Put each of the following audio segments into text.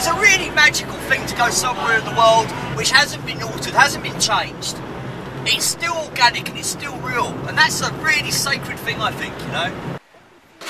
It's a really magical thing to go somewhere in the world which hasn't been altered, hasn't been changed. It's still organic and it's still real, and that's a really sacred thing, I think, you know.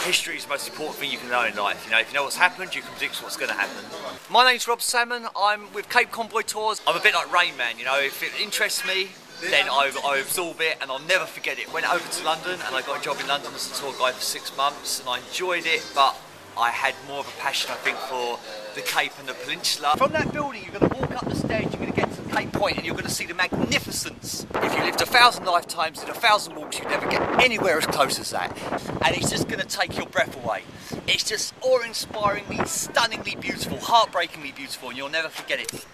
History is the most important thing you can know in life, you know. If you know what's happened, you can predict what's going to happen. My name's Rob Salmon, I'm with Cape Convoy Tours. I'm a bit like Rain Man, you know. If it interests me, then I absorb it and I'll never forget it. Went over to London and I got a job in London as a tour guide for 6 months, and I enjoyed it, but I had more of a passion, I think, for the Cape and the Peninsula. From that building, you're going to walk up the stairs, you're going to get to Cape Point, and you're going to see the magnificence. If you lived 1,000 lifetimes in 1,000 walks, you'd never get anywhere as close as that. And it's just going to take your breath away. It's just awe-inspiringly, stunningly beautiful, heartbreakingly beautiful, and you'll never forget it.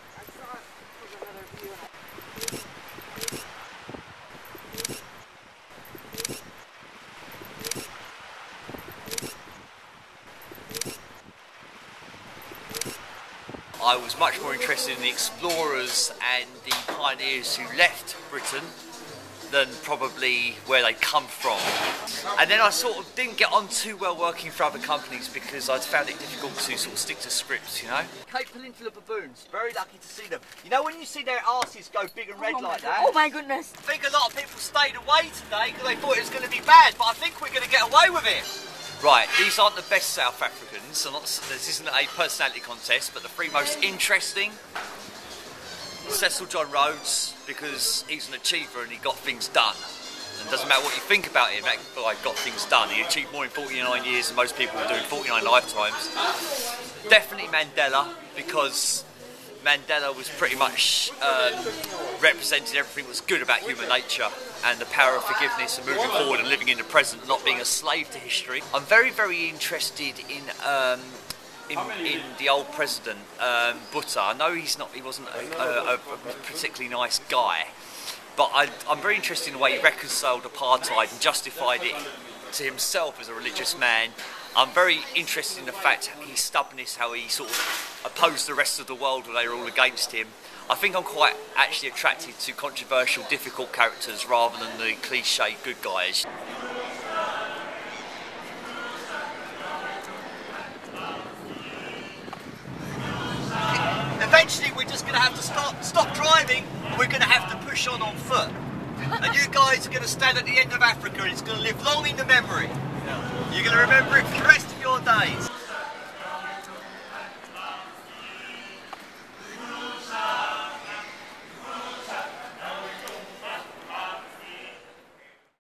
I was much more interested in the explorers and the pioneers who left Britain than probably where they come from. And then I sort of didn't get on too well working for other companies because I'd found it difficult to sort of stick to scripts, you know. Cape Peninsula baboons, very lucky to see them. You know when you see their arses go big and red like that? Oh my goodness. I think a lot of people stayed away today because they thought it was going to be bad, but I think we're going to get away with it. Right, these aren't the best South Africans, so this isn't a personality contest, but the 3 most interesting: Cecil John Rhodes, because he's an achiever and he got things done. And it doesn't matter what you think about him, that guy got things done. He achieved more in 49 years than most people do in 49 lifetimes. Definitely Mandela, because Mandela was pretty much represented everything that was good about human nature and the power of forgiveness and moving forward and living in the present, not being a slave to history. I'm very, very interested in the old president, Botha. I know he wasn't a particularly nice guy, but I'm very interested in the way he reconciled apartheid and justified it to himself as a religious man. I'm very interested in the fact his stubbornness, how he sort of opposed the rest of the world when they were all against him. I think I'm quite actually attracted to controversial, difficult characters rather than the cliche good guys. Eventually we're just going to have to stop driving, and we're going to have to push on foot. And you guys are going to stand at the end of Africa and it's going to live long in the memory. You're going to remember it for the rest of your days.